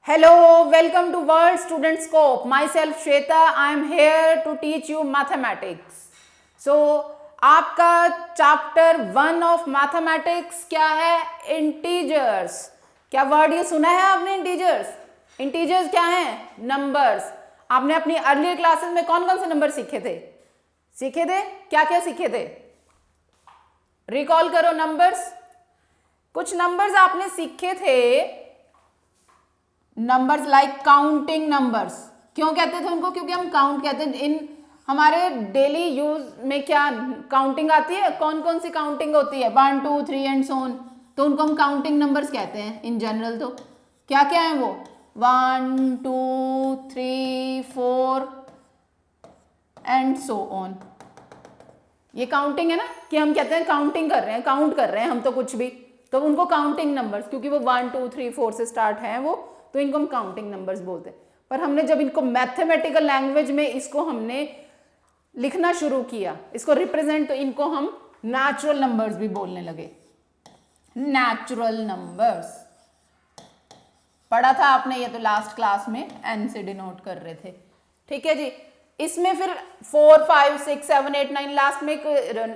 Hello, welcome to World Student Scope. Myself Shweta, I am here to teach you mathematics. So, आपका chapter 1 of mathematics क्या है? Integers. क्या word ये सुना है आपने? इंटीजर्स. इंटीजर्स क्या है? नंबर्स. आपने अपनी अर्लियर क्लासेस में कौन कौन से नंबर सीखे थे? क्या क्या सीखे थे? रिकॉल करो नंबर्स. कुछ नंबर्स आपने सीखे थे. Numbers like counting numbers. क्यों कहते थे उनको? क्योंकि हम काउंट कहते हैं. इन हमारे डेली यूज में क्या काउंटिंग आती है? कौन कौन सी काउंटिंग होती है? 1 2 3 एंड सो ऑन. तो उनको हम काउंटिंग नंबर्स कहते हैं इन जनरल. तो क्या क्या है वो? 1 2 3 4 एंड सो ऑन. ये काउंटिंग है ना, कि हम कहते हैं काउंटिंग कर रहे हैं, काउंट कर रहे हैं हम तो कुछ भी. तो उनको काउंटिंग नंबर्स, क्योंकि वो 1 2 3 4 से स्टार्ट है वो, तो इनको हम काउंटिंग नंबर्स बोलते हैं. पर हमने जब इनको मैथमेटिकल लैंग्वेज में इसको हमने लिखना शुरू किया, इसको रिप्रेजेंट, तो इनको हम नेचुरल नंबर्स भी बोलने लगे. नेचुरल नंबर्स पढ़ा था आपने ये तो लास्ट क्लास में, एन से डिनोट कर रहे थे. ठीक है जी. इसमें फिर 4 5 6 7 8 9 लास्ट में एक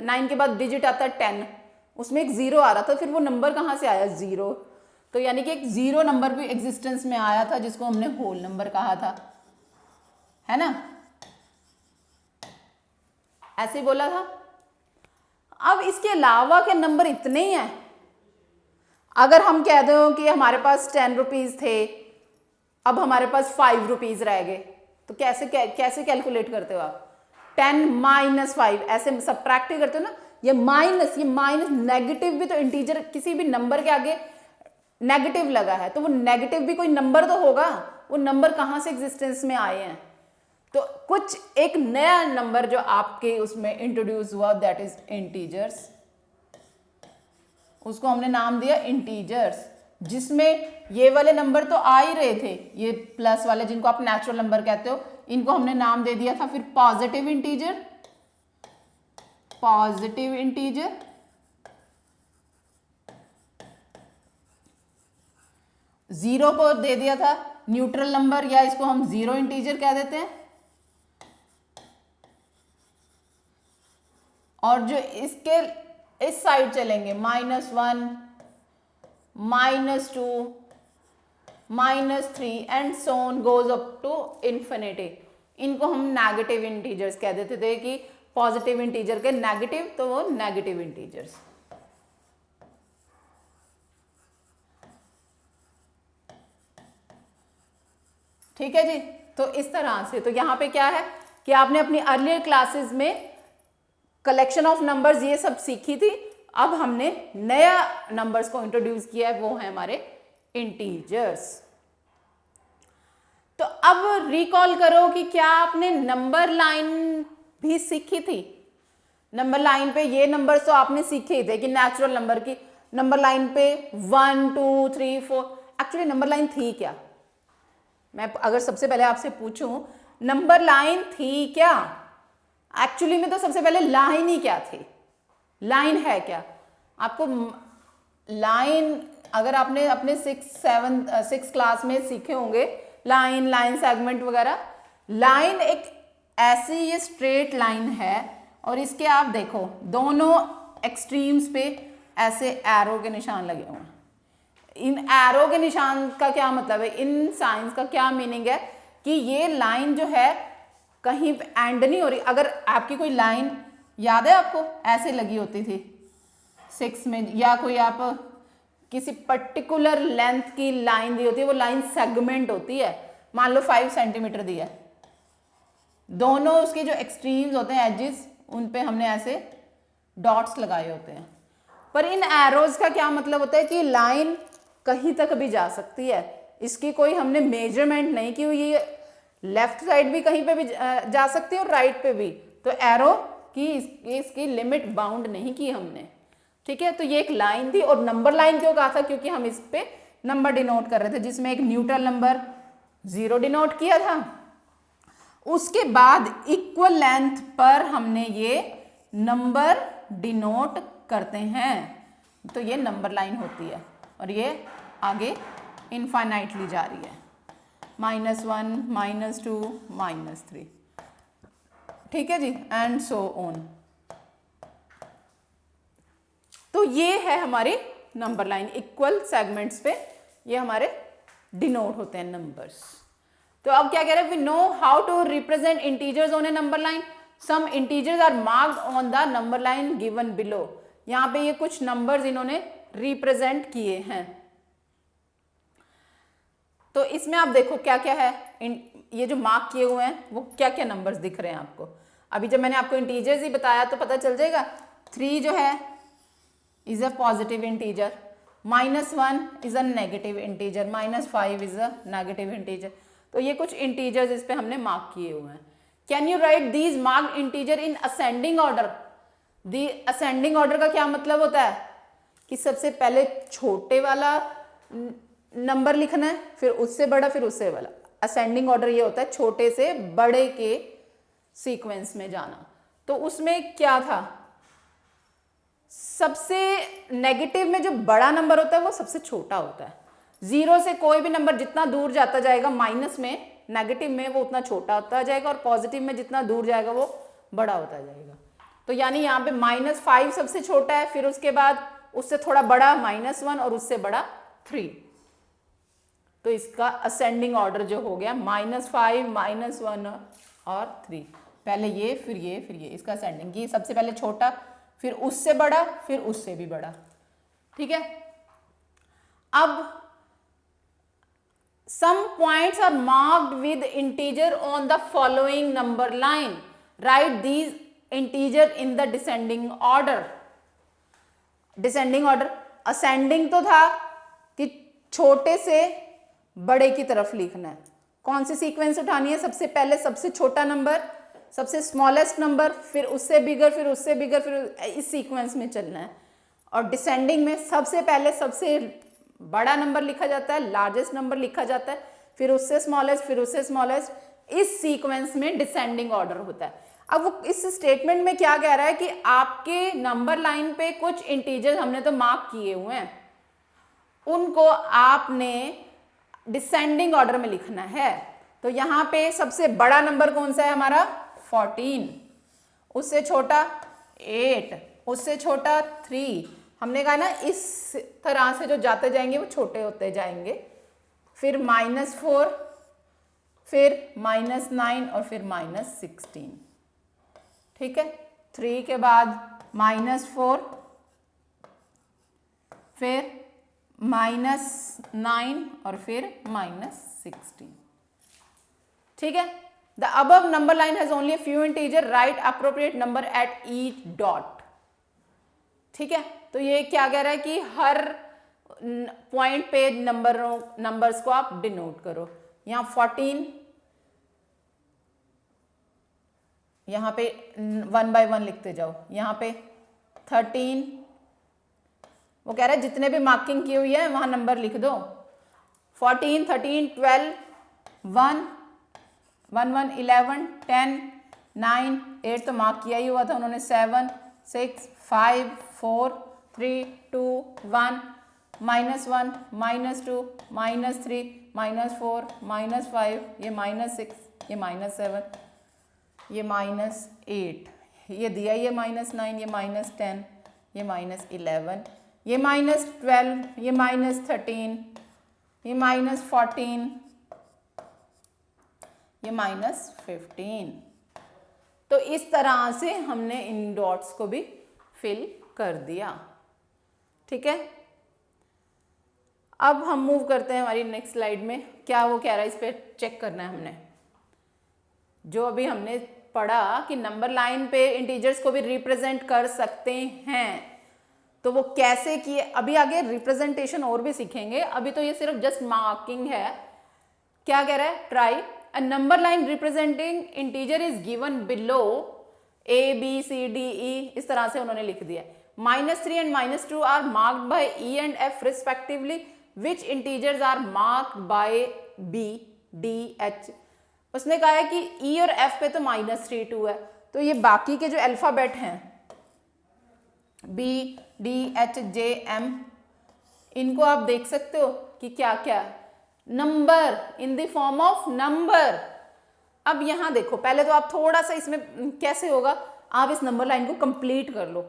9 के बाद डिजिट आता है 10. उसमें एक 0 आ रहा था. फिर वो नंबर कहाँ से आया? 0. तो यानी कि एक 0 नंबर भी एग्जिस्टेंस में आया था, जिसको हमने होल नंबर कहा था, है ना? ऐसे ही बोला था. अब इसके अलावा के नंबर इतने ही हैं. अगर हम कह दो कि हमारे पास 10 रुपीज थे, अब हमारे पास 5 रुपीज रह गए, तो कैसे कैलकुलेट करते हो आप? 10 माइनस 5 ऐसे सबट्रैक्ट करते हो ना. ये माइनस नेगेटिव भी तो इंटीजर, किसी भी नंबर के आगे नेगेटिव लगा है, तो वो नेगेटिव भी कोई नंबर तो होगा. वो नंबर कहाँ से एग्जिस्टेंस में आए हैं? तो कुछ एक नया नंबर जो आपके उसमें इंट्रोड्यूस हुआ, दैट इज इंटीजर्स. उसको हमने नाम दिया इंटीजर्स, जिसमें ये वाले नंबर तो आ ही रहे थे, ये प्लस वाले जिनको आप नेचुरल नंबर कहते हो, इनको हमने नाम दे दिया था फिर पॉजिटिव इंटीजर. 0 को दे दिया था न्यूट्रल नंबर, या इसको हम 0 इंटीजर कह देते हैं. और जो इसके इस साइड चलेंगे, -1 -2 -3 and so on goes up to infinity. इनको हम नेगेटिव इंटीजर्स कह देते थे, कि पॉजिटिव इंटीजर के नेगेटिव, तो वो नेगेटिव इंटीजर्स. ठीक है जी. तो इस तरह से, तो यहां पे क्या है कि आपने अपनी अर्लियर क्लासेस में कलेक्शन ऑफ नंबर्स ये सब सीखी थी. अब हमने नया नंबर्स को इंट्रोड्यूस किया है, वो है हमारे इंटीजर्स. तो अब रिकॉल करो कि क्या आपने नंबर लाइन भी सीखी थी. नंबर लाइन पे ये नंबर्स तो आपने सीखे ही थे, कि नेचुरल नंबर की नंबर लाइन पे 1 2 3 4. एक्चुअली नंबर लाइन थी क्या? मैं अगर सबसे पहले आपसे पूछूं नंबर लाइन थी क्या, एक्चुअली में तो सबसे पहले लाइन ही क्या थी? लाइन है क्या? आपको लाइन, अगर आपने अपने 6 क्लास में सीखे होंगे लाइन सेगमेंट वगैरह. लाइन एक ऐसी ये स्ट्रेट लाइन है, और इसके आप देखो दोनों एक्सट्रीम्स पे ऐसे एरो के निशान लगे हुए हैं. इन एरो के निशान का क्या मतलब है? इन साइंस का क्या मीनिंग है? कि ये लाइन जो है कहीं एंड नहीं हो रही. अगर आपकी कोई लाइन याद है आपको, ऐसे लगी होती थी 6 में, या कोई आप किसी पर्टिकुलर लेंथ की लाइन दी होती है, वो लाइन सेगमेंट होती है. मान लो 5 सेंटीमीटर दिया है, दोनों उसके जो एक्सट्रीम्स होते हैं, एजेस, उन पे हमने ऐसे डॉट्स लगाए होते हैं. पर इन एरोज का क्या मतलब होता है? कि लाइन कहीं तक भी जा सकती है, इसकी कोई हमने मेजरमेंट नहीं की हुई है. लेफ्ट साइड भी कहीं पे भी जा सकती है और राइट पे भी. तो एरो की इसकी लिमिट बाउंड नहीं की हमने. ठीक है. तो ये एक लाइन थी. और नंबर लाइन क्यों कहा था? क्योंकि हम इस पे नंबर डिनोट कर रहे थे, जिसमें एक न्यूट्रल नंबर 0 डिनोट किया था. उसके बाद इक्वल लेंथ पर हमने ये नंबर डिनोट करते हैं, तो ये नंबर लाइन होती है. और ये आगे इनफाइनाइटली जा रही है. -1 -2 -3, ठीक है जी, एंड सो ऑन। तो ये है हमारे नंबर लाइन, इक्वल सेगमेंट्स पे ये हमारे डिनोट होते हैं नंबर्स। तो अब क्या कह रहे हैं, we know how to represent integers on a number line, some integers are marked on the number line given below. यहाँ पे ये कुछ नंबर्स इन्होंने रिप्रेजेंट किए हैं। तो इसमें आप देखो क्या क्या है, ये जो मार्क किए हुए हैं वो क्या क्या नंबर्स दिख रहे हैं आपको। अभी जब मैंने आपको इंटीजर्स ही बताया तो पता चल जाएगा। 3 जो है is a positive integer, -1 is a negative integer, -5 is a negative integer. तो ये कुछ इंटीजर्स इस पे हमने मार्क किए हुए हैं। Can you right these marked integer in ascending order. The ascending order का क्या मतलब होता है कि सबसे पहले छोटे वाला नंबर लिखना है, फिर उससे बड़ा, फिर उससे बड़ा। असेंडिंग ऑर्डर ये होता है छोटे से बड़े के सीक्वेंस में जाना। तो उसमें क्या था, सबसे नेगेटिव में जो बड़ा नंबर होता है वो सबसे छोटा होता है। 0 से कोई भी नंबर जितना दूर जाता जाएगा माइनस में, नेगेटिव में, वो उतना छोटा होता जाएगा, और पॉजिटिव में जितना दूर जाएगा वो बड़ा होता जाएगा। तो यानी यहाँ पे -5 सबसे छोटा है, फिर उसके बाद उससे थोड़ा बड़ा -1 और उससे बड़ा 3। तो इसका असेंडिंग ऑर्डर जो हो गया -5 -1 और 3, पहले ये फिर ये फिर ये, इसका असेंडिंग, ये सबसे पहले छोटा, फिर उससे बड़ा, फिर उससे भी बड़ा, ठीक है। अब some points are marked with integer on the following number line. Write these integer in the descending order. Descending order, ascending तो था कि छोटे से बड़े की तरफ लिखना है। कौन सी सीक्वेंस उठानी है, सबसे पहले सबसे छोटा नंबर, सबसे स्मॉलेस्ट नंबर, फिर उससे बिगर, फिर उससे बिगर, फिर इस सीक्वेंस में चलना है। और डिसेंडिंग में सबसे पहले सबसे बड़ा नंबर लिखा जाता है, लार्जेस्ट नंबर लिखा जाता है, फिर उससे स्मॉलेस्ट, फिर उससे स्मॉलेस्ट। इस सीक्वेंस में डिसेंडिंग ऑर्डर होता है। अब वो इस स्टेटमेंट में क्या कह रहा है कि आपके नंबर लाइन पे कुछ इंटीजर हमने तो मार्क किए हुए हैं, उनको आपने डिसेंडिंग ऑर्डर में लिखना है। तो यहाँ पे सबसे बड़ा नंबर कौन सा है हमारा, 14, उससे छोटा 8, उससे छोटा 3। हमने कहा ना इस तरह से जो जाते जाएंगे वो छोटे होते जाएंगे। फिर -4, फिर -9 और फिर -16, ठीक है। 3 के बाद -4, फिर -9 और फिर -16, ठीक है। The above number line has only few integer, right appropriate number at each dot, ठीक है। तो ये क्या कह रहा है कि हर पॉइंट पे नंबर्स को आप डिनोट करो। यहाँ 14, यहाँ पे 1 बाय 1 लिखते जाओ। यहाँ पे 13, वो कह रहा है जितने भी मार्किंग की हुई है वहां नंबर लिख दो। 14, 13, 12, 1, 1, 11, 10, 9, 8 तो मार्क किया ही हुआ था उन्होंने, 7, 6, 5, 4, 3, 2, 1, -1, -2, -3, -4, -5, ये -6, ये -7, ये -8, ये दिया, ये -9, ये -10, ये -11, ये -12, ये -13, ये -14, ये -15। तो इस तरह से हमने इन डॉट्स को भी फिल कर दिया, ठीक है। अब हम मूव करते हैं हमारी नेक्स्ट स्लाइड में। क्या वो कह रहा है, इस पे चेक करना है हमने। जो अभी हमने पढ़ा कि नंबर लाइन पे इंटीजर्स को भी रिप्रेजेंट कर सकते हैं, तो वो कैसे किए, अभी आगे रिप्रेजेंटेशन और भी सीखेंगे। अभी तो ये सिर्फ जस्ट मार्किंग है। क्या कह रहा है, try a number line representing integer is given below, A B C D E, इस तरह से उन्होंने लिख दिया। -3 and -2 are marked by E and F respectively, which integers are marked by B D H। उसने कहा है कि E और F पे तो -3 2 है, तो ये बाकी के जो अल्फाबेट हैं B D H J M, इनको आप देख सकते हो कि क्या क्या है। Number in the form of number. अब यहां देखो, पहले तो आप थोड़ा सा इसमें कैसे होगा, आप इस नंबर लाइन को कंप्लीट कर लो,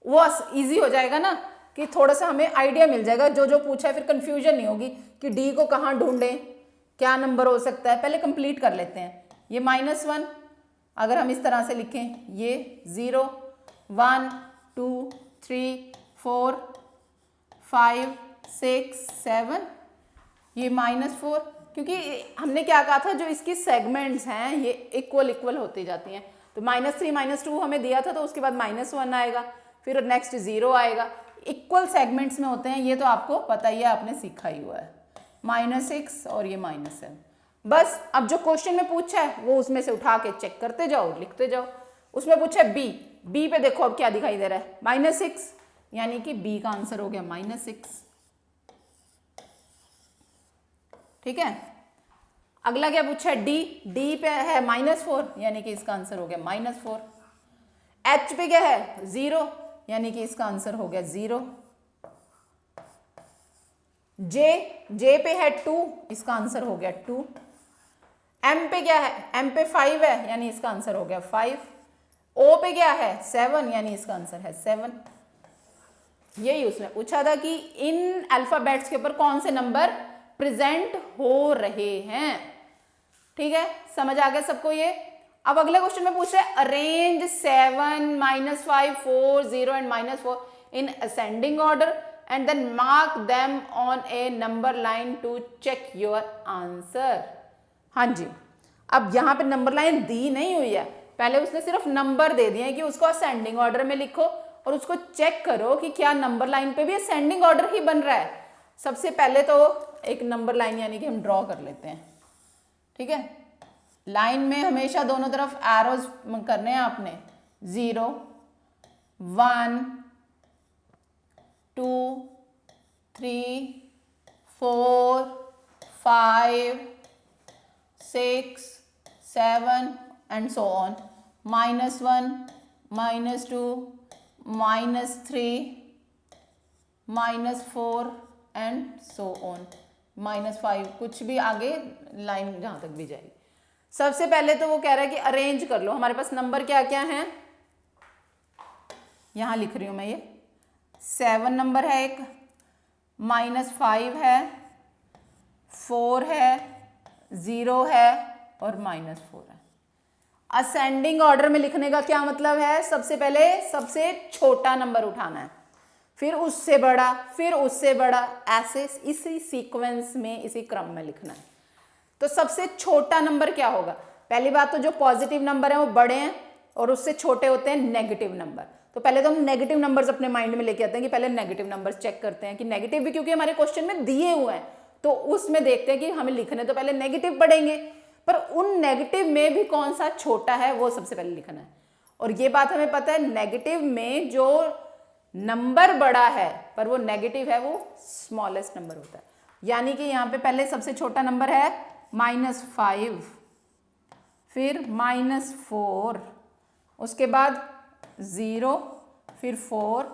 वो इजी हो जाएगा ना, कि थोड़ा सा हमें आइडिया मिल जाएगा, जो जो पूछा है फिर कंफ्यूजन नहीं होगी कि डी को कहाँ ढूंढें, क्या नंबर हो सकता है। पहले कंप्लीट कर लेते हैं। ये -1 अगर हम इस तरह से लिखें, ये 0 1 2 3 4 5 6 7, ये -4, क्योंकि हमने क्या कहा था, जो इसकी सेगमेंट्स हैं ये इक्वल इक्वल होती जाती हैं। तो -3 -2 हमें दिया था, तो उसके बाद -1 आएगा, फिर नेक्स्ट 0 आएगा, इक्वल सेगमेंट्स में होते हैं, ये तो आपको पता ही है, आपने सीखा ही हुआ है। -6 और ये -7। बस अब जो क्वेश्चन में पूछा है वो उसमें से उठा के चेक करते जाओ, लिखते जाओ। उसमें पूछा है बी पे देखो अब क्या दिखाई दे रहा है, -6, यानी कि बी का आंसर हो गया -6। ठीक है, अगला क्या पूछा है, डी पे है -4, यानी कि इसका आंसर हो गया -4। एच पे क्या है 0, यानी कि इसका आंसर हो गया 0। जे पे है 2, इसका आंसर हो गया 2। एम पे क्या है, एम पे 5 है, यानी इसका आंसर हो गया 5। ओ पे क्या है 7, यानी इसका आंसर है 7। यही उसमें पूछा था कि इन अल्फाबेट्स के ऊपर कौन से नंबर प्रेजेंट हो रहे हैं। ठीक है, समझ आ गया सबको ये। अब अगले क्वेश्चन में पूछ रहे हैं arrange 7 -5 4 0 and -4 in ascending order and then mark them on a number line to check your answer. हाँ जी, अब यहाँ पे नंबर लाइन दी नहीं हुई है, पहले उसने सिर्फ नंबर दे दिए कि उसको असेंडिंग ऑर्डर में लिखो और उसको चेक करो कि क्या नंबर लाइन पे भी असेंडिंग ऑर्डर ही बन रहा है। सबसे पहले तो एक नंबर लाइन यानी कि हम ड्रॉ कर लेते हैं। ठीक है, लाइन में हमेशा दोनों तरफ एरोज करने हैं आपने, 0 1 2 3 4 5 6 7 and so on, -1 -2 -3 -4 and so on, -5, कुछ भी आगे लाइन जहां तक भी जाएगी। सबसे पहले तो वो कह रहा है कि अरेंज कर लो, हमारे पास नंबर क्या क्या हैं, यहां लिख रही हूं मैं, ये 7 नंबर है एक, -5 है, 4 है, 0 है और -4 है। असेंडिंग ऑर्डर में लिखने का क्या मतलब है, सबसे पहले सबसे छोटा नंबर उठाना है, फिर उससे बड़ा, फिर उससे बड़ा, ऐसे इसी सीक्वेंस में, इसी क्रम में लिखना है। तो सबसे छोटा नंबर क्या होगा, पहली बात तो जो पॉजिटिव नंबर है वो बड़े हैं और उससे छोटे होते हैं नेगेटिव नंबर। तो पहले तो हम नेगेटिव नंबर्स अपने माइंड में लेके आते हैं कि पहले नेगेटिव नंबर्स चेक करते हैं कि नेगेटिव भी, क्योंकि हमारे क्वेश्चन में दिए हुए हैं तो उसमें देखते हैं कि हमें लिखने तो पहले नेगेटिव पड़ेंगे, पर उन नेगेटिव में भी कौन सा छोटा है वो सबसे पहले लिखना है। और ये बात हमें पता है, नेगेटिव में जो नंबर बड़ा है पर वो नेगेटिव है, वो स्मॉलेस्ट नंबर होता है। यानी कि यहाँ पे पहले सबसे छोटा नंबर है -5, फिर -4, उसके बाद 0, फिर 4,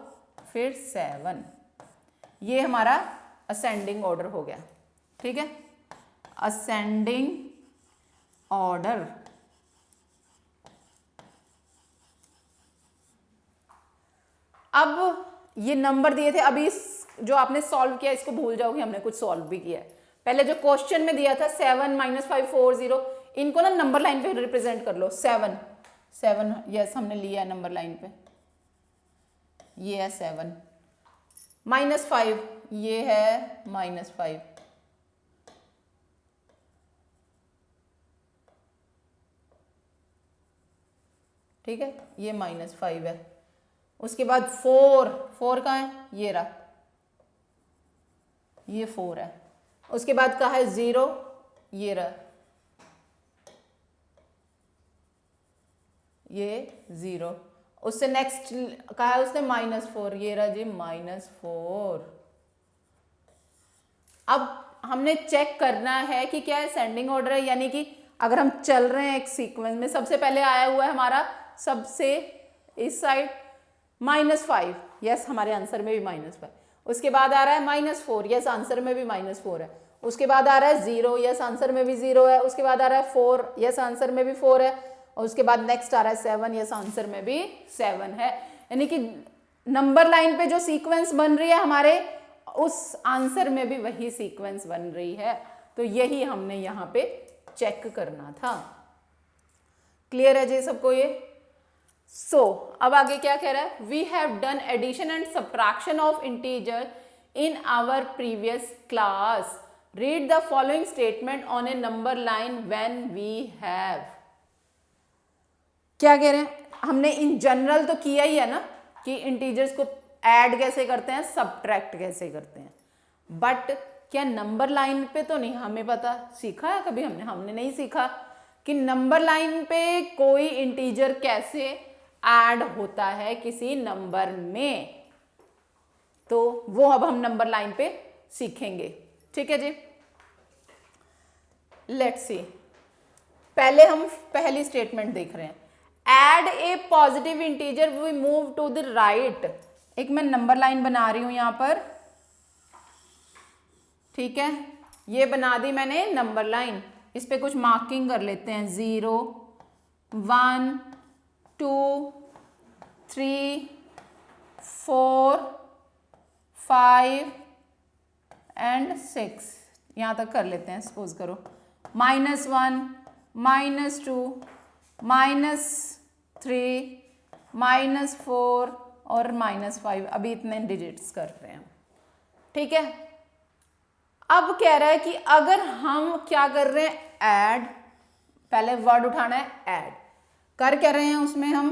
फिर 7। ये हमारा असेंडिंग ऑर्डर हो गया। ठीक है, असेंडिंग ऑर्डर। अब ये नंबर दिए थे, अभी जो आपने सॉल्व किया इसको भूल जाओ कि हमने कुछ सॉल्व भी किया है। पहले जो क्वेश्चन में दिया था 7 -5 4 0, इनको ना नंबर लाइन पे रिप्रेजेंट कर लो। 7 यस हमने लिया है नंबर लाइन पे, ये है 7, -5 ये है -5, ठीक है, ये -5 है। उसके बाद 4 कहाँ है, ये रहा, ये 4 है। उसके बाद कहा है 0, ये रहा, ये 0। उससे नेक्स्ट कहा है उसने -4, ये रहा जी -4। अब हमने चेक करना है कि क्या असेंडिंग ऑर्डर है, यानी कि अगर हम चल रहे हैं एक सीक्वेंस में, सबसे पहले आया हुआ है हमारा सबसे इस साइड -5, यस हमारे आंसर में भी -5। उसके बाद आ रहा है -4, यस आंसर में भी -4 है। उसके बाद आ रहा है 0, यस आंसर में भी 0 है, उसके बाद आ रहा है 4, यस आंसर में भी 4 है, और उसके बाद नेक्स्ट आ रहा है 7, यस आंसर में भी 7 है। यानी कि नंबर लाइन पे जो सीक्वेंस बन रही है हमारे, उस आंसर में भी वही सीक्वेंस बन रही है। तो यही हमने यहाँ पे चेक करना था। क्लियर है जी सबको ये? अब आगे क्या कह रहा है? We have done addition and subtraction of integer in our previous class, read the following statement on a number line when we have. क्या कह रहे हैं? हमने इन जनरल तो किया ही है ना कि इंटीजर्स को ऐड कैसे करते हैं, सब्ट्रैक्ट कैसे करते हैं, बट क्या नंबर लाइन पे तो नहीं हमें पता, सीखा है कभी हमने नहीं सीखा कि नंबर लाइन पे कोई इंटीजर कैसे ऐड होता है किसी नंबर में। तो वो अब हम नंबर लाइन पे सीखेंगे। ठीक है जी, लेट्स सी। पहले हम पहली स्टेटमेंट देख रहे हैं, add a positive integer we move to the right. एक मैं नंबर लाइन बना रही हूं यहां पर, ठीक है, ये बना दी मैंने नंबर लाइन। इस पे कुछ मार्किंग कर लेते हैं, 0 1 2 3 4 5 एंड 6, यहां तक कर लेते हैं। सपोज करो -1 -2 -3 -4 और -5, अभी इतने डिजिट्स कर रहे हैं। ठीक है, अब कह रहा है कि अगर हम क्या कर रहे हैं, ऐड, पहले वर्ड उठाना है, ऐड कर रहे हैं, उसमें हम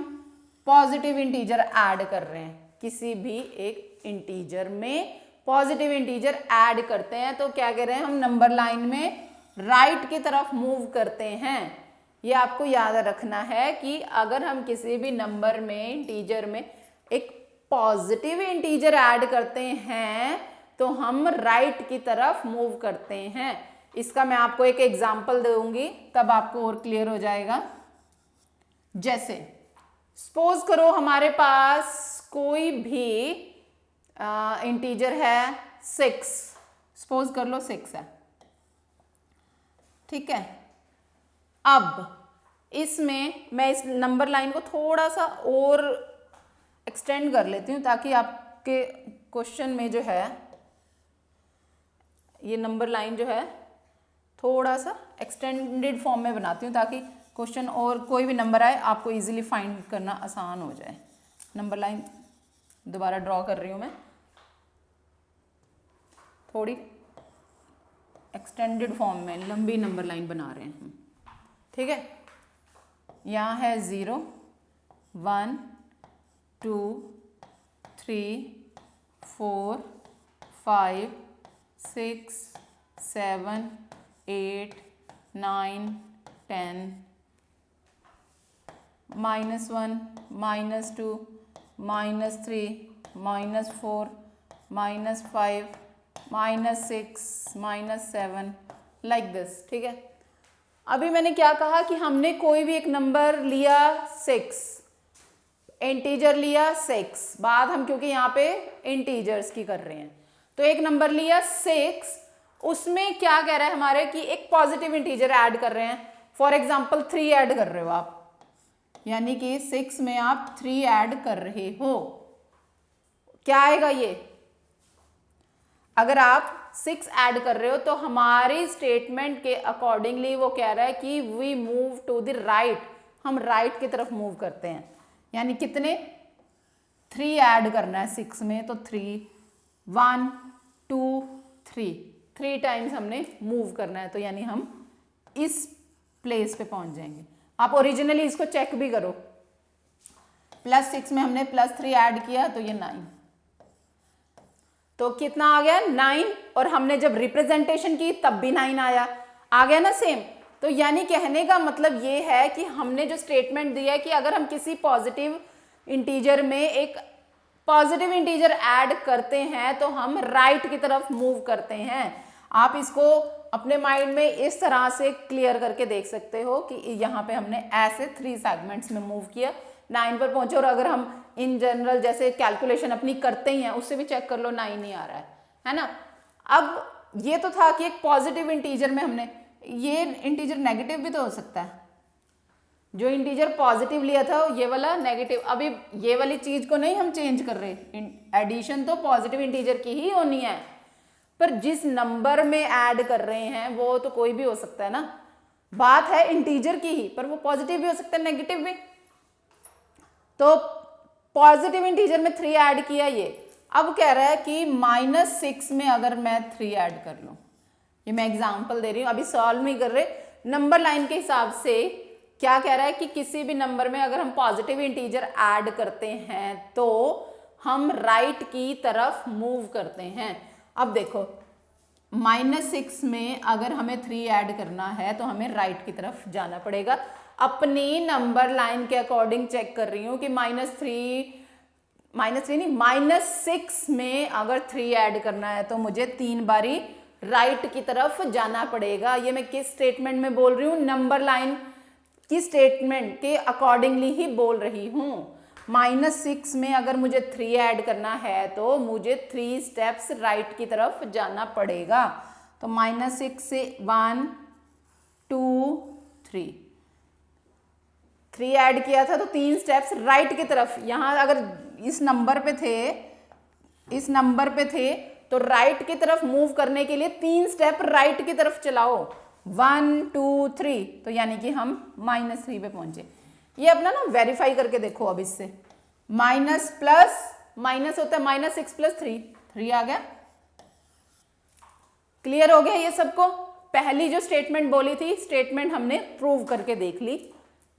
पॉजिटिव इंटीजर ऐड कर रहे हैं। किसी भी एक इंटीजर में पॉजिटिव इंटीजर ऐड करते हैं तो क्या कह रहे हैं, हम नंबर लाइन में राइट की तरफ मूव करते हैं। ये आपको याद रखना है कि अगर हम किसी भी नंबर में, इंटीजर में एक पॉजिटिव इंटीजर ऐड करते हैं तो हम राइट की तरफ मूव करते हैं। इसका मैं आपको एक एग्जांपल दूंगी, तब आपको और क्लियर हो जाएगा। जैसे सपोज करो हमारे पास कोई भी इंटीजर है 6, सपोज कर लो 6 है, ठीक है। अब इसमें मैं इस नंबर लाइन को थोड़ा सा और एक्सटेंड कर लेती हूँ ताकि आपके क्वेश्चन में जो है ये नंबर लाइन जो है थोड़ा सा एक्सटेंडेड फॉर्म में बनाती हूँ ताकि क्वेश्चन और कोई भी नंबर आए आपको इजीली फाइंड करना आसान हो जाए। नंबर लाइन दोबारा ड्रॉ कर रही हूँ मैं, थोड़ी एक्सटेंडेड फॉर्म में लंबी नंबर लाइन बना रहे हैं हम, ठीक है। यहाँ है 0 1 2 3 4 5 6 7 8 9 10 -1 -2 -3 -4 -5 -6 -7 लाइक दिस, ठीक है। अभी मैंने क्या कहा कि हमने कोई भी एक नंबर लिया 6, इंटीजर लिया 6, बात हम क्योंकि यहाँ पे इंटीजर्स की कर रहे हैं, तो एक नंबर लिया 6, उसमें क्या कह रहा है हमारे कि एक पॉजिटिव इंटीजर ऐड कर रहे हैं। फॉर एग्जाम्पल 3 ऐड कर रहे हो आप, यानी कि 6 में आप 3 ऐड कर रहे हो, क्या आएगा ये? अगर आप 6 ऐड कर रहे हो तो हमारी स्टेटमेंट के अकॉर्डिंगली वो कह रहा है कि we move to the right, हम राइट की तरफ मूव करते हैं। यानी कितने? 3 ऐड करना है 6 में, तो 3 1 2 3 टाइम्स हमने मूव करना है, तो यानी हम इस प्लेस पे पहुंच जाएंगे। आप ओरिजिनली इसको चेक भी करो, +6 में हमने +3 ऐड किया तो ये 9, तो कितना आ गया? 9। और हमने जब रिप्रेजेंटेशन की तब भी 9 आया, आ गया ना सेम। तो यानी कहने का मतलब ये है कि हमने जो स्टेटमेंट दिया है कि अगर हम किसी पॉजिटिव इंटीजर में एक पॉजिटिव इंटीजर ऐड करते हैं तो हम राइट की तरफ मूव करते हैं। आप इसको अपने माइंड में इस तरह से क्लियर करके देख सकते हो कि यहाँ पे हमने ऐसे 3 सेगमेंट्स में मूव किया, 9 पर पहुंचे। और अगर हम इन जनरल जैसे कैलकुलेशन अपनी करते ही हैं, उससे भी चेक कर लो 9 ही आ रहा है ना। अब ये तो था कि एक पॉजिटिव इंटीजर में हमने, ये इंटीजर नेगेटिव भी तो हो सकता है, जो इंटीजर पॉजिटिव लिया था ये वाला नेगेटिव। अभी ये वाली चीज को नहीं हम चेंज कर रहे, एडिशन तो पॉजिटिव इंटीजर की ही होनी है, पर जिस नंबर में ऐड कर रहे हैं वो तो कोई भी हो सकता है ना, बात है इंटीजर की ही, पर वो पॉजिटिव भी हो सकता है नेगेटिव भी। तो पॉजिटिव इंटीजर में 3 ऐड किया, ये अब कह रहा है कि -6 में अगर मैं 3 ऐड कर लूं, ये मैं एग्जांपल दे रही हूं, अभी सॉल्व नहीं कर रहे, नंबर लाइन के हिसाब से क्या कह रहा है कि किसी भी नंबर में अगर हम पॉजिटिव इंटीजर ऐड करते हैं तो हम राइट की तरफ मूव करते हैं। अब देखो -6 में अगर हमें 3 ऐड करना है तो हमें राइट की तरफ जाना पड़ेगा। अपनी नंबर लाइन के अकॉर्डिंग चेक कर रही हूं कि -6 में अगर 3 ऐड करना है तो मुझे 3 बारी राइट की तरफ जाना पड़ेगा। ये मैं किस स्टेटमेंट में बोल रही हूँ, नंबर लाइन की स्टेटमेंट के अकॉर्डिंगली ही बोल रही हूँ। -6 में अगर मुझे 3 ऐड करना है तो मुझे 3 स्टेप्स राइट की तरफ जाना पड़ेगा। तो -6 से 1 2 3 ऐड किया था तो 3 स्टेप्स राइट की तरफ। यहाँ अगर इस नंबर पे थे तो राइट की तरफ मूव करने के लिए 3 स्टेप राइट की तरफ चलाओ, 1 2 3, तो यानी कि हम -3 पे पहुंचे। ये अपना ना वेरीफाई करके देखो, अब इससे माइनस होता है -6 + 3 आ गया। क्लियर हो गया ये सबको? पहली जो स्टेटमेंट बोली थी, स्टेटमेंट हमने प्रूव करके देख ली।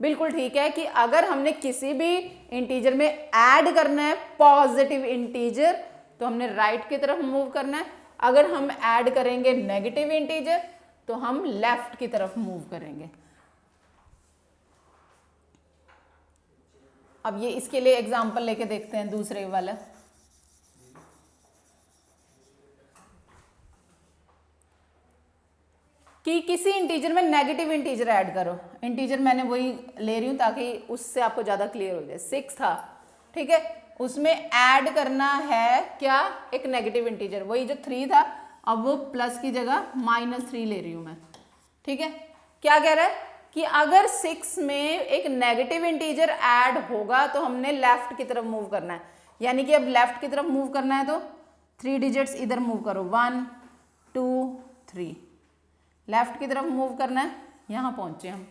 बिल्कुल ठीक है कि अगर हमने किसी भी इंटीजर में ऐड करना है पॉजिटिव इंटीजर तो हमने राइट की तरफ मूव करना है, अगर हम ऐड करेंगे नेगेटिव इंटीजर तो हम लेफ्ट की तरफ मूव करेंगे। अब ये इसके लिए एग्जांपल लेके देखते हैं दूसरे वाला। कि किसी इंटीजर में नेगेटिव इंटीजर ऐड करो, इंटीजर मैंने वही ले रही हूं ताकि उससे आपको ज्यादा क्लियर हो जाए। 6 था, ठीक है, उसमें ऐड करना है क्या, एक नेगेटिव इंटीजर, वही जो 3 था, अब वो प्लस की जगह -3 ले रही हूं मैं। ठीक है, क्या कह रहा है कि अगर 6 में एक नेगेटिव इंटीजर ऐड होगा तो हमने लेफ्ट की तरफ मूव करना है, यानी कि अब लेफ्ट की तरफ मूव करना है तो 3 डिजिट्स इधर मूव करो, 1 2 3, लेफ्ट की तरफ मूव करना है, यहां पहुंचे हम।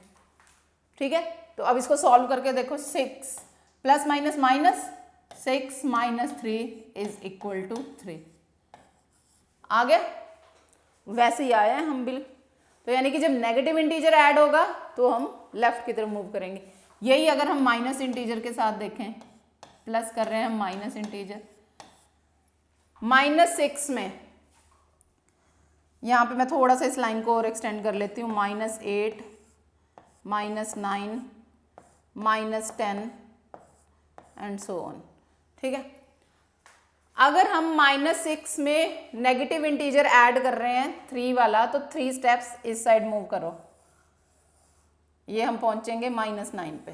ठीक है, तो अब इसको सॉल्व करके देखो, 6 + -6 - 3 = 3 आ गया, वैसे ही आया है हम बिल। तो यानी कि जब नेगेटिव इंटीजर ऐड होगा तो हम लेफ्ट की तरफ मूव करेंगे। यही अगर हम माइनस इंटीजर के साथ देखें, प्लस कर रहे हैं हम माइनस इंटीजर, -6 में यहाँ पे मैं थोड़ा सा इस लाइन को और एक्सटेंड कर लेती हूँ, -8 -9 -10 एंड सो ऑन। ठीक है, अगर हम -6 में नेगेटिव इंटीजर ऐड कर रहे हैं 3 वाला तो 3 स्टेप्स इस साइड मूव करो, ये हम पहुंचेंगे -9 पे।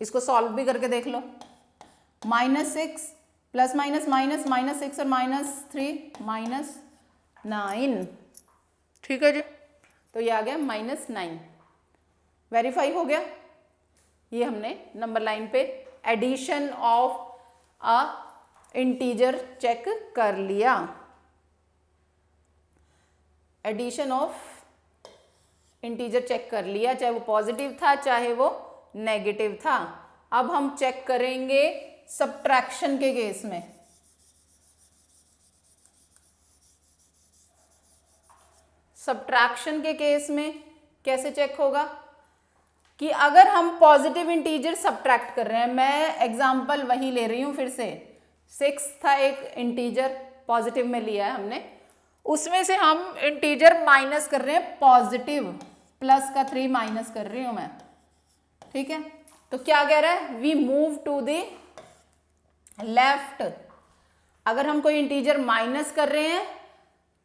इसको सॉल्व भी करके देख लो, -6 + -6 और -3 -9। ठीक है जी, तो ये आ गया -9, वेरीफाई हो गया। ये हमने नंबर लाइन पे addition of a integer check कर लिया, एडिशन ऑफ इंटीजर चेक कर लिया, चाहे वो पॉजिटिव था चाहे वो नेगेटिव था। अब हम चेक करेंगे सब्ट्रैक्शन के केस में। सब्ट्रैक्शन के केस में कैसे चेक होगा कि अगर हम पॉजिटिव इंटीजर सब्ट्रैक्ट कर रहे हैं, मैं एग्जांपल वही ले रही हूं फिर से, 6 था एक इंटीजर पॉजिटिव में लिया है हमने, उसमें से हम इंटीजर माइनस कर रहे हैं पॉजिटिव, प्लस का 3 माइनस कर रही हूं मैं। ठीक है, तो क्या कह रहा है, we move to the left. अगर हम कोई इंटीजर माइनस कर रहे हैं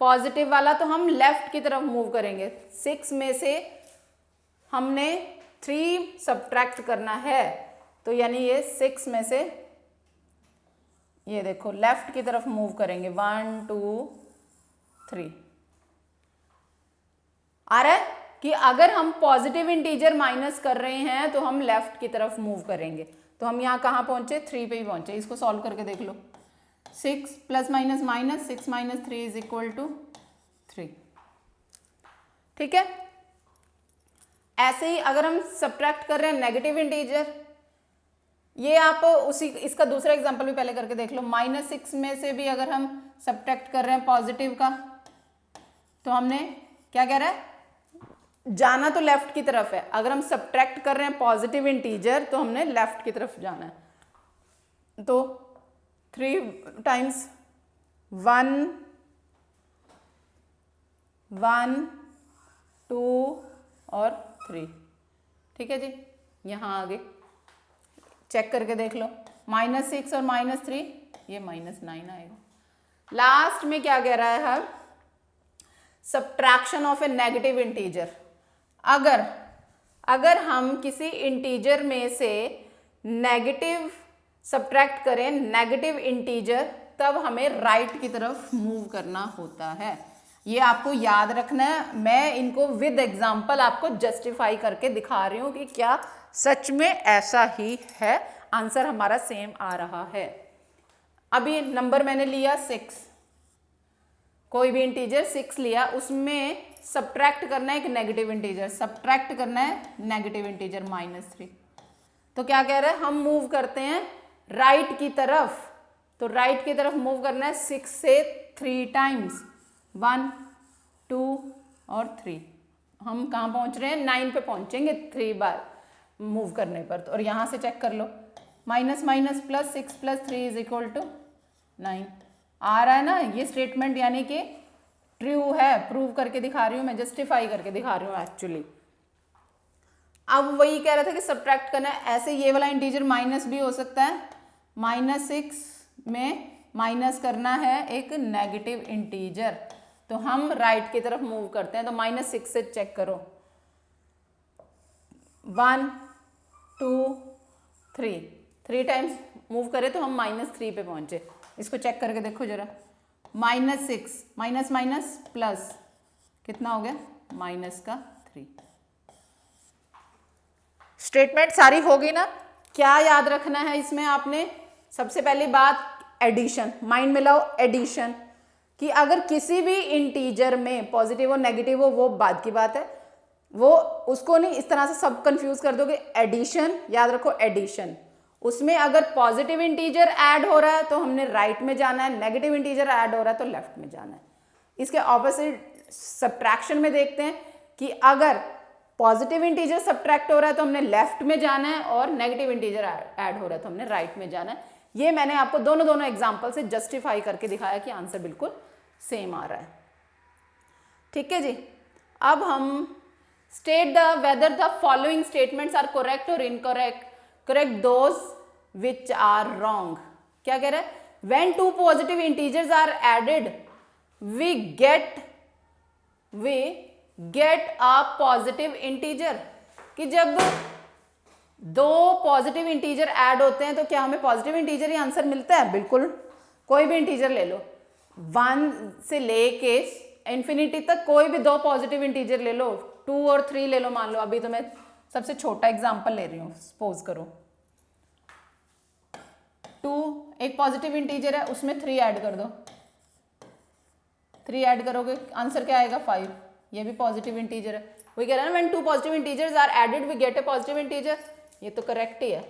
पॉजिटिव वाला तो हम लेफ्ट की तरफ मूव करेंगे। 6 में से हमने 3 सब्ट्रैक्ट करना है तो यानी ये 6 में से ये देखो लेफ्ट की तरफ मूव करेंगे, 1 2 3। आ रहा है कि अगर हम पॉजिटिव इंटीजर माइनस कर रहे हैं तो हम लेफ्ट की तरफ मूव करेंगे। तो हम यहाँ कहाँ पहुंचे, 3 पे ही पहुंचे। इसको सॉल्व करके देख लो, 6 plus minus minus 6 minus 3 is equal to 3। ठीक है, ऐसे ही अगर हम सब्ट्रैक्ट कर रहे हैं नेगेटिव इंटीजर, ये आप उसी इसका दूसरा एग्जांपल भी पहले करके देख लो। -6 में से भी अगर हम सब्ट्रैक्ट कर रहे हैं पॉजिटिव का, तो हमने क्या कह रहा है, जाना तो लेफ्ट की तरफ है। अगर हम सब्ट्रैक्ट कर रहे हैं पॉजिटिव इंटीजर तो हमने लेफ्ट की तरफ जाना है। तो 3 टाइम्स 1 1 2 और 3। ठीक है जी, यहाँ आगे चेक करके देख लो, -6 और -3, ये -9 आएगा। लास्ट में क्या कह रहा है हम, subtraction of A negative integer. अगर हम किसी इंटीजर में से नेगेटिव सब्ट्रैक्ट करें, नेगेटिव इंटीजर, तब हमें राइट की तरफ मूव करना होता है। ये आपको याद रखना है। मैं इनको विद एग्जाम्पल आपको जस्टिफाई करके दिखा रही हूँ कि क्या सच में ऐसा ही है, आंसर हमारा सेम आ रहा है। अभी नंबर मैंने लिया 6, कोई भी इंटीजर 6 लिया, उसमें सब्ट्रैक्ट करना है एक नेगेटिव इंटीजर, सब्ट्रैक्ट करना है नेगेटिव इंटीजर -3। तो क्या कह रहा है, हम मूव करते हैं राइट की तरफ। तो राइट की तरफ मूव करना है 6 से 3 टाइम्स, 1 2 और 3। हम कहाँ पहुँच रहे हैं, 9 पे पहुँचेंगे 3 बार मूव करने पर। तो और यहाँ से चेक कर लो, minus minus plus 6 plus 3 is equal to 9 आ रहा है ना। ये स्टेटमेंट यानी कि ट्रू है, प्रूव करके दिखा रही हूँ मैं, जस्टिफाई करके दिखा रही हूँ एक्चुअली। अब वही कह रहा था कि सब्ट्रैक्ट करना है, ऐसे ये वाला इंटीजर माइनस भी हो सकता है। -6 में माइनस करना है एक नेगेटिव इंटीजर, तो हम राइट की तरफ मूव करते हैं। तो -6 से चेक करो, 1 2 3 टाइम्स मूव करे तो हम -3 पे पहुंचे। इसको चेक करके देखो जरा, -6 माइनस माइनस प्लस कितना हो गया, -3। स्टेटमेंट सारी हो गई ना। क्या याद रखना है इसमें आपने, सबसे पहली बात एडिशन, माइंड में लाओ एडिशन, कि अगर किसी भी इंटीजर में पॉजिटिव हो नेगेटिव हो वो बाद की बात है, वो उसको नहीं इस तरह से सब कंफ्यूज कर दोगे। एडिशन याद रखो, एडिशन, उसमें अगर पॉजिटिव इंटीजर ऐड हो रहा है तो हमने राइट में जाना है, नेगेटिव इंटीजर ऐड हो रहा है तो लेफ्ट में जाना है। इसके ऑपोजिट सब्ट्रैक्शन में देखते हैं कि अगर पॉजिटिव इंटीजर सब्ट्रैक्ट हो रहा है तो हमने लेफ्ट में जाना है, और नेगेटिव इंटीजर ऐड हो रहा है तो हमने राइट में जाना है। ये मैंने आपको दोनों एग्जाम्पल से जस्टिफाई करके दिखाया कि आंसर बिल्कुल सेम आ रहा है। ठीक है जी, अब हम state the whether the following statements are correct और incorrect, correct those which are wrong. क्या कह रहा है, when 2 positive integers are added we get a positive integer, कि जब 2 पॉजिटिव इंटीजर ऐड होते हैं तो क्या हमें पॉजिटिव इंटीजर ही आंसर मिलता है? बिल्कुल, कोई भी इंटीजर ले लो, 1 से लेके इन्फिनिटी तक कोई भी 2 पॉजिटिव इंटीजर ले लो, 2 और 3 ले लो। मान लो अभी तो मैं सबसे छोटा एग्जांपल ले रही हूँ, सपोज करो 2 एक पॉजिटिव इंटीजर है, उसमें 3 ऐड कर दो, 3 ऐड करोगे आंसर क्या आएगा, 5। ये भी पॉजिटिव इंटीजर है। वही कह रहा है ना, when 2 positive integers are added we get a positive integer, ये तो करेक्ट ही है।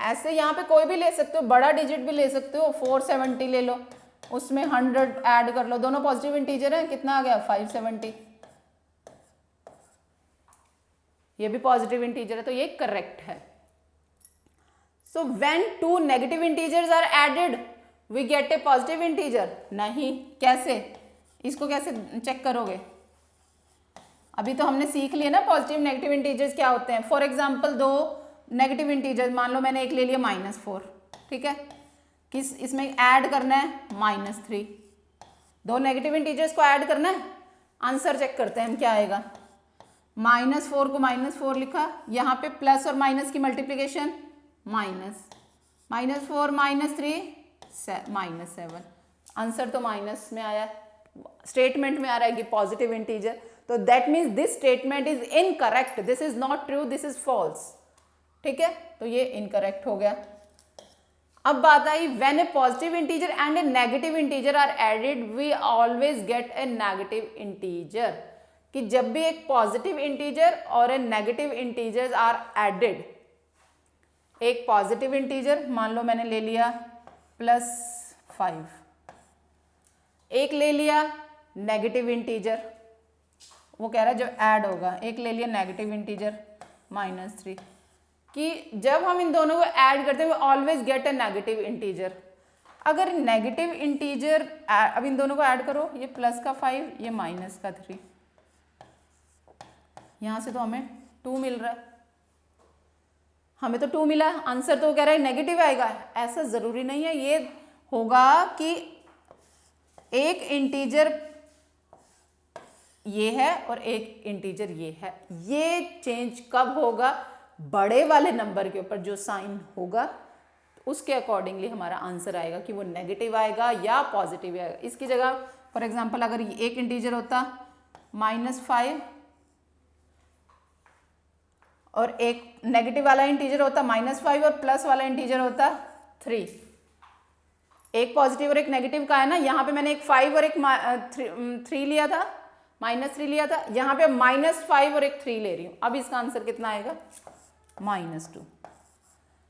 ऐसे यहाँ पे कोई भी ले सकते हो, बड़ा डिजिट भी ले सकते हो, 470 ले लो, उसमें 100 ऐड कर लो, दोनों पॉजिटिव इंटीजर है, कितना आ गया 570, ये भी पॉजिटिव इंटीजर है, तो ये करेक्ट है। So when 2 negative integers are added we get a positive integer, नहीं, कैसे, इसको कैसे चेक करोगे? अभी तो हमने सीख लिया ना पॉजिटिव नेगेटिव इंटीजर्स क्या होते हैं। फॉर एग्जाम्पल 2 नेगेटिव इंटीजर्स, मान लो मैंने एक ले लिया -4, ठीक है, किस इसमें ऐड करना है -3, 2 नेगेटिव इंटीजर्स को ऐड करना है, आंसर चेक करते हैं हम क्या आएगा। -4 को -4 लिखा, यहाँ पे प्लस और माइनस की मल्टीप्लीकेशन, -4 -3 -7, आंसर तो माइनस में आया, स्टेटमेंट में आ रहा है कि पॉजिटिव इंटीजर, तो that means this statement is incorrect, this is not true, this is false. ठीक है, तो ये इनकरेक्ट हो गया। अब बात आई when a positive integer and a negative integer are added we always get a negative integer, कि जब भी एक पॉजिटिव इंटीजर और a negative integer are added, एक पॉजिटिव इंटीजर मान लो मैंने ले लिया +5, एक ले लिया नेगेटिव इंटीजर, वो कह रहा है जब ऐड होगा, एक ले लिया नेगेटिव इंटीजर -3, कि जब हम इन दोनों को ऐड करते हैं we always get a negative integer. अगर नेगेटिव इंटीजर, अब इन दोनों को ऐड करो, ये +5 ये -3, यहां से तो हमें 2 मिल रहा है, हमें तो 2 मिला, आंसर तो कह रहा है नेगेटिव आएगा। ऐसा जरूरी नहीं है, ये होगा कि एक इंटीजर ये है और एक इंटीजर ये है, ये चेंज कब होगा, बड़े वाले नंबर के ऊपर जो साइन होगा उसके अकॉर्डिंगली हमारा आंसर आएगा कि वो नेगेटिव आएगा या पॉजिटिव आएगा। इसकी जगह फॉर एग्जांपल अगर ये एक इंटीजर होता -5 और एक नेगेटिव वाला इंटीजर होता -5 और प्लस वाला इंटीजर होता 3, एक पॉजिटिव और एक नेगेटिव का है ना, यहाँ पे मैंने एक 5 और एक 3 लिया था, -3 लिया था, यहाँ पे -5 और एक 3 ले रही हूँ। अब इसका आंसर कितना आएगा -2।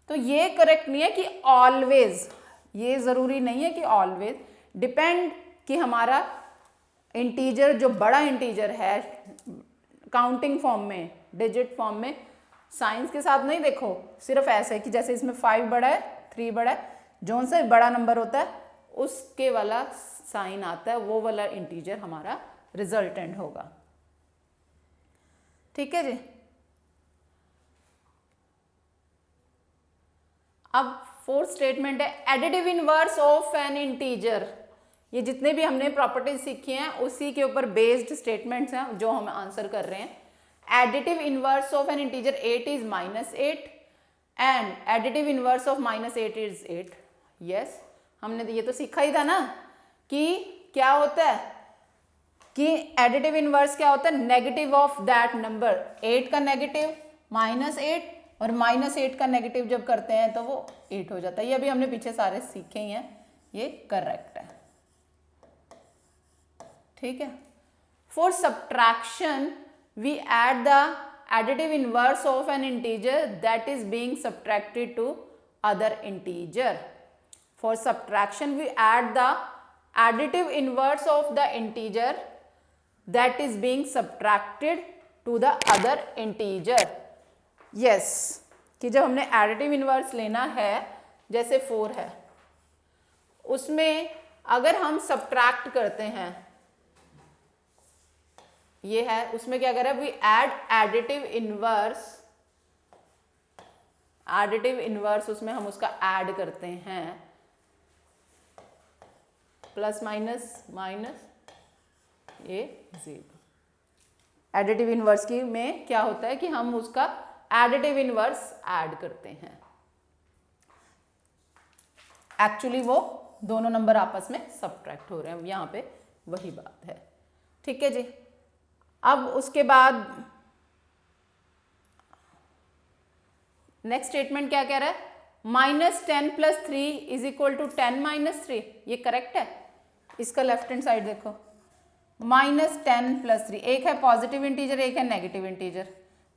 तो ये करेक्ट नहीं है कि ऑलवेज, ये जरूरी नहीं है कि ऑलवेज, डिपेंड कि हमारा इंटीजर जो बड़ा इंटीजर है काउंटिंग फॉर्म में, डिजिट फॉर्म में, साइंस के साथ नहीं देखो, सिर्फ ऐसे कि जैसे इसमें 5 बड़ा है 3 बड़ा है, जोन से बड़ा नंबर होता है उसके वाला साइन आता है, वो वाला इंटीजर हमारा रिजल्टेंट होगा। ठीक है जी। अब फोर्थ स्टेटमेंट है additive inverse of an integer. ये जितने भी हमने प्रॉपर्टीज सीखी हैं उसी के ऊपर बेस्ड स्टेटमेंट्स हैं जो हम आंसर कर रहे हैं। Additive inverse of an integer 8 is -8 and additive inverse of -8 is 8। Yes, हमने ये तो सीखा ही था ना कि क्या होता है कि एडिटिव इनवर्स क्या होता है, नेगेटिव ऑफ दैट नंबर, 8 का नेगेटिव -8 और -8 का नेगेटिव जब करते हैं तो वो 8 हो जाता है। ये अभी हमने पीछे सारे सीखे ही हैं, ये करेक्ट है। ठीक है। For subtraction we add the additive inverse of an integer that is being subtracted to other integer. For subtraction we add the additive inverse of the integer that is being subtracted to the other integer। yes, कि जब हमने additive inverse लेना है, जैसे 4 है, उसमें अगर हम subtract करते हैं, ये है, उसमें क्या करें, we add additive inverse उसमें हम उसका add करते हैं, प्लस माइनस ये 0। एडिटिव इनवर्स की में क्या होता है कि हम उसका एडिटिव इनवर्स ऐड करते हैं, एक्चुअली वो दोनों नंबर आपस में सब्ट्रैक्ट हो रहे हैं, यहाँ पे वही बात है। ठीक है जी। अब उसके बाद नेक्स्ट स्टेटमेंट क्या कह रहा है, -10 + 3 इज इक्वल टू 10 - 3। ये करेक्ट है। इसका लेफ्ट हैंड साइड देखो, -10 + 3, एक है पॉजिटिव इंटीजर एक है नेगेटिव इंटीजर,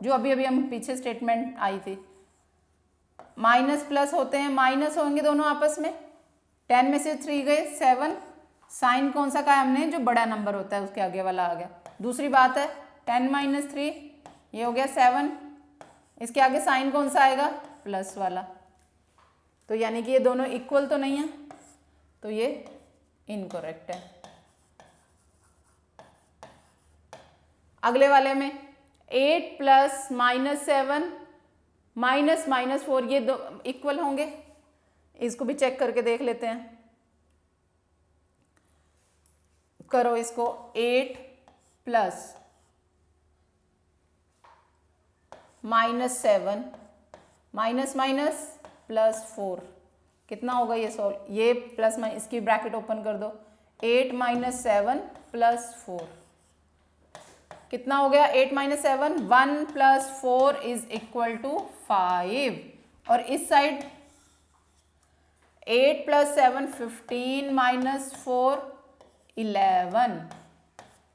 जो अभी अभी हम पीछे स्टेटमेंट आई थी। माइनस प्लस होते हैं, माइनस होंगे दोनों आपस में, 10 में से 3 गए 7, साइन कौन सा का है हमने, जो बड़ा नंबर होता है उसके आगे वाला आ गया। दूसरी बात है 10 - 3 ये हो गया 7, इसके आगे साइन कौन सा आएगा, प्लस वाला, तो यानी कि ये दोनों इक्वल तो नहीं है, तो ये इनकरेक्ट है। अगले वाले में 8 + -7 -4 ये दो इक्वल होंगे, इसको भी चेक करके देख लेते हैं। करो इसको, 8 + -7 -+ +4 कितना होगा ये सॉल्व, ये प्लस इसकी ब्रैकेट ओपन कर दो, 8 माइनस 7 प्लस 4 कितना हो गया? 8 minus 7 1 plus 4 is equal to 5 और इस साइड 8 प्लस 7 15 माइनस 4 11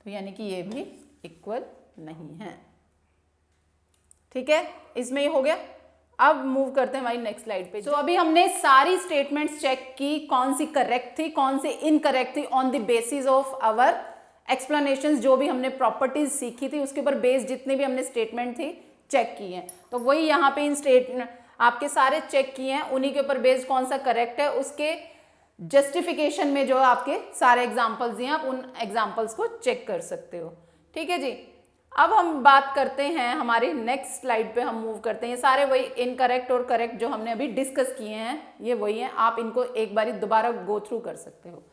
तो यानी कि ये भी इक्वल नहीं है। ठीक है, इसमें ये हो गया। अब मूव करते हैं हमारी नेक्स्ट स्लाइड पे। अभी हमने सारी स्टेटमेंट्स चेक की, कौन सी करेक्ट थी कौन सी इनकरेक्ट थी on the basis of our explanations. जो भी हमने प्रॉपर्टीज सीखी थी उसके ऊपर बेस्ड जितने भी हमने स्टेटमेंट थी चेक की हैं। तो वही यहाँ पे इन स्टेटमेंट आपके सारे चेक किए हैं, उन्हीं के ऊपर बेस्ड कौन सा करेक्ट है उसके जस्टिफिकेशन में जो आपके सारे एग्जाम्पल्स दिए आप उन एग्जाम्पल्स को चेक कर सकते हो। ठीक है जी, अब हम बात करते हैं हमारी नेक्स्ट स्लाइड पे हम मूव करते हैं। सारे वही इनकरेक्ट और करेक्ट जो हमने अभी डिस्कस किए हैं ये वही हैं, आप इनको एक बारी दोबारा गो थ्रू कर सकते हो।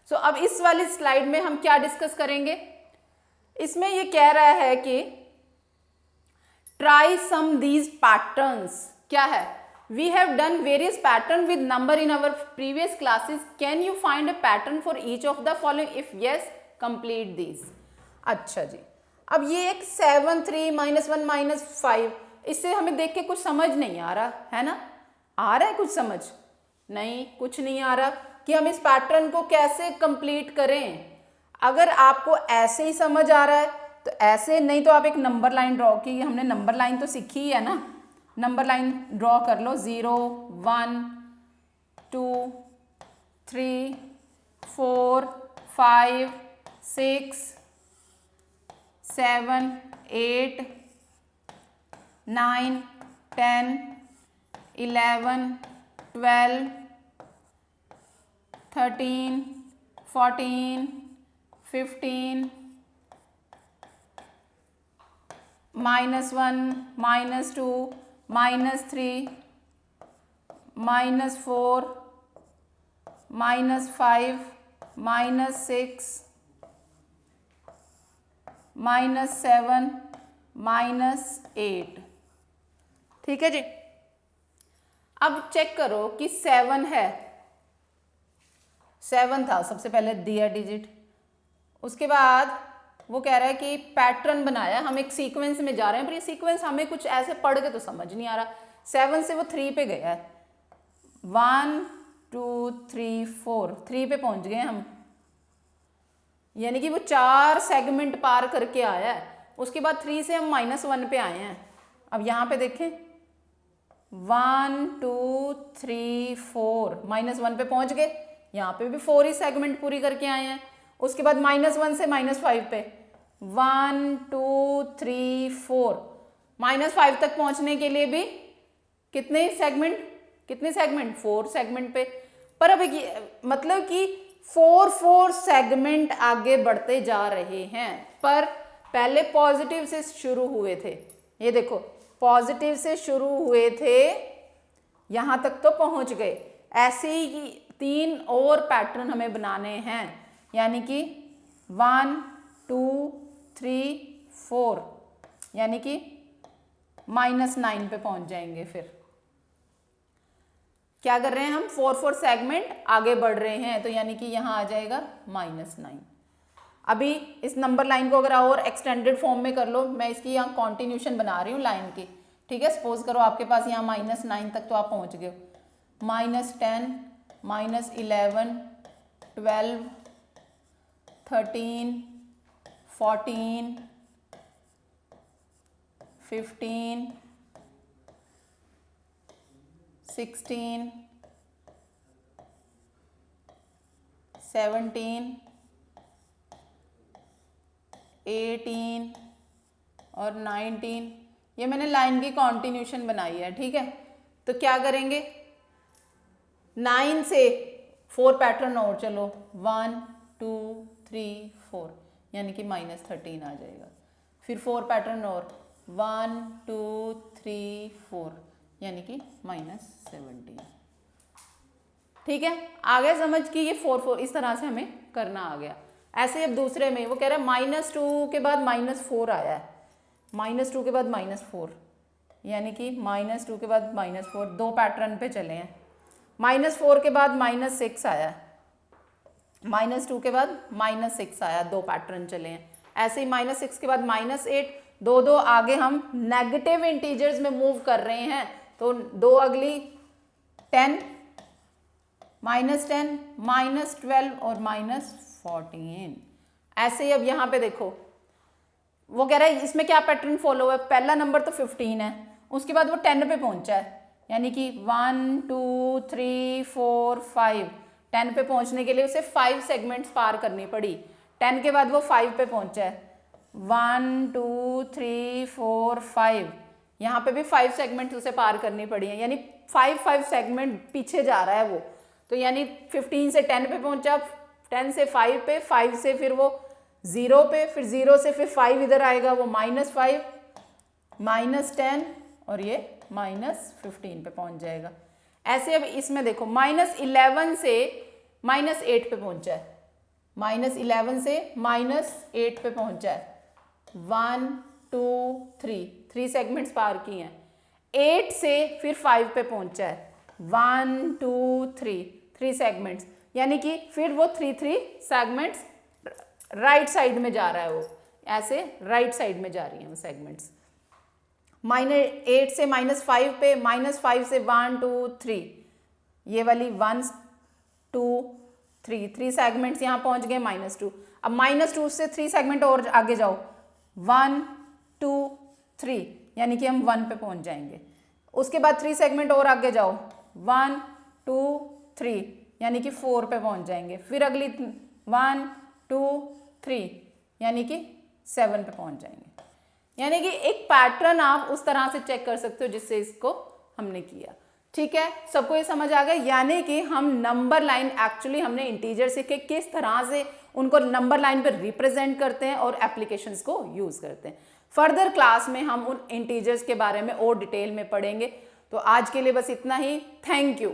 सो अब इस वाली स्लाइड में हम क्या डिस्कस करेंगे? इसमें ये कह रहा है कि ट्राई सम दीज पैटर्न्स। क्या है? We have done various pattern with number in our previous classes, can you find a pattern for each of the following, if yes complete these. अच्छा जी, अब ये एक 7 3 -1 -5 इससे हमें देख के कुछ समझ नहीं आ रहा है ना? आ रहा है कुछ समझ? नहीं, कुछ नहीं आ रहा कि हम इस पैटर्न को कैसे कंप्लीट करें। अगर आपको ऐसे ही समझ आ रहा है तो ऐसे, नहीं तो आप एक नंबर लाइन ड्रॉ की, हमने नंबर लाइन तो सीखी है ना, नंबर लाइन ड्रॉ कर लो। 0 1 2 3 4 5 6 7 8 9 10 11 12 13 14 15 -1 -2 -3 -4 -5 -6 -7 -8। ठीक है जी, अब चेक करो कि 7 है, 7 था सबसे पहले दिया डिजिट, उसके बाद वो कह रहा है कि पैटर्न बनाया, हम एक सीक्वेंस में जा रहे हैं पर ये सीक्वेंस हमें कुछ ऐसे पढ़ के तो समझ नहीं आ रहा। 7 से वो 3 पे गया है, 1 2 3 4 3 पे पहुंच गए हम, यानी कि वो 4 सेगमेंट पार करके आया है। उसके बाद 3 से हम -1 पे आए हैं। अब यहाँ पे देखें 1 2 3 4 -1 पे पहुंच गए, यहाँ पे भी 4 ही सेगमेंट पूरी करके आए हैं। उसके बाद -1 से -5 पे 1 2 3 4 -5 तक पहुंचने के लिए भी कितने सेगमेंट 4 सेगमेंट पे। पर अब मतलब कि 4 सेगमेंट आगे बढ़ते जा रहे हैं, पर पहले पॉजिटिव से शुरू हुए थे। ये देखो पॉजिटिव से शुरू हुए थे, यहां तक तो पहुंच गए। ऐसे ही 3 और पैटर्न हमें बनाने हैं, यानी कि 1 2 3 4, यानी कि -9 पे पहुंच जाएंगे। फिर क्या कर रहे हैं हम? 4 सेगमेंट आगे बढ़ रहे हैं, तो यानी कि यहाँ आ जाएगा -9। अभी इस नंबर लाइन को अगर और एक्सटेंडेड फॉर्म में कर लो, मैं इसकी यहाँ कॉन्टिन्यूशन बना रही हूँ लाइन की। ठीक है, सपोज करो आपके पास यहाँ -9 तक तो आप पहुँच गए, -10 -11 12 13 14 15 16 17 18 और 19, ये मैंने लाइन की कॉन्टिन्यूशन बनाई है। ठीक है, तो क्या करेंगे? 9 से 4 पैटर्न और, चलो 1 2 3 4, यानी कि -13 आ जाएगा। फिर 4 पैटर्न और 1 2 3 4, यानी कि -17। ठीक है, आ गया समझ कि ये 4 इस तरह से हमें करना आ गया। ऐसे अब दूसरे में वो कह रहा है -2 के बाद -4 आया है, -2 के बाद -4, यानी कि -2 के बाद -4, 2 पैटर्न पे चले हैं। -4 के बाद -6 आया है, -2 के बाद -6 आया, 2 पैटर्न चले हैं। ऐसे ही -6 के बाद -8, 2 आगे हम नेगेटिव इंटीजर्स में मूव कर रहे हैं, तो 2 अगली 10, -10, -12 और -14। ऐसे ही अब यहाँ पे देखो, वो कह रहा है इसमें क्या पैटर्न फॉलो है, पहला नंबर तो 15 है, उसके बाद वो 10 पे पहुंचा है, यानी कि 1 2 3 4 5, 10 पे पहुंचने के लिए उसे 5 सेगमेंट्स पार करनी पड़ी। 10 के बाद वो 5 पे पहुंचा है, 1 2 3 4 5, यहाँ पे भी 5 सेगमेंट्स उसे पार करनी पड़ी हैं, यानी 5 सेगमेंट पीछे जा रहा है वो। तो यानी 15 से 10 पे पहुंचा, 10 से 5 पे, 5 से फिर वो 0 पे, फिर 0 से फिर 5 इधर आएगा, वो -5, -10 और ये -15 पे पहुंच जाएगा। ऐसे अब इसमें देखो -11 से -8 पे पहुंचा है, -11 से -8 पे पहुंचा है, 1 2 3 सेगमेंट्स पार किए हैं। 8 से फिर 5 पे पहुंचा है, 1 2 3 सेगमेंट्स, यानी कि फिर वो 3 सेगमेंट्स राइट साइड में जा रहा है, वो ऐसे राइट साइड में जा रही हैं वो सेगमेंट्स। -8 से -5 पे, -5 से 1 2 3, ये वाली 1 2 3 सेगमेंट्स यहाँ पहुँच गए, -2। अब -2 से 3 सेगमेंट और आगे जाओ, 1 2 3, यानी कि हम 1 पे पहुँच जाएंगे। उसके बाद 3 सेगमेंट और आगे जाओ, 1 2 3, यानी कि 4 पे पहुँच जाएंगे। फिर अगली 1 2 3, यानी कि 7 पे पहुँच जाएंगे। यानी कि एक पैटर्न आप उस तरह से चेक कर सकते हो जिससे इसको हमने किया। ठीक है, सबको ये समझ आ गया। यानी कि हम नंबर लाइन, एक्चुअली हमने इंटीजर सीखे किस तरह से उनको नंबर लाइन पर रिप्रेजेंट करते हैं और एप्लीकेशंस को यूज करते हैं। फर्दर क्लास में हम उन इंटीजर्स के बारे में और डिटेल में पढ़ेंगे। तो आज के लिए बस इतना ही। Thank you.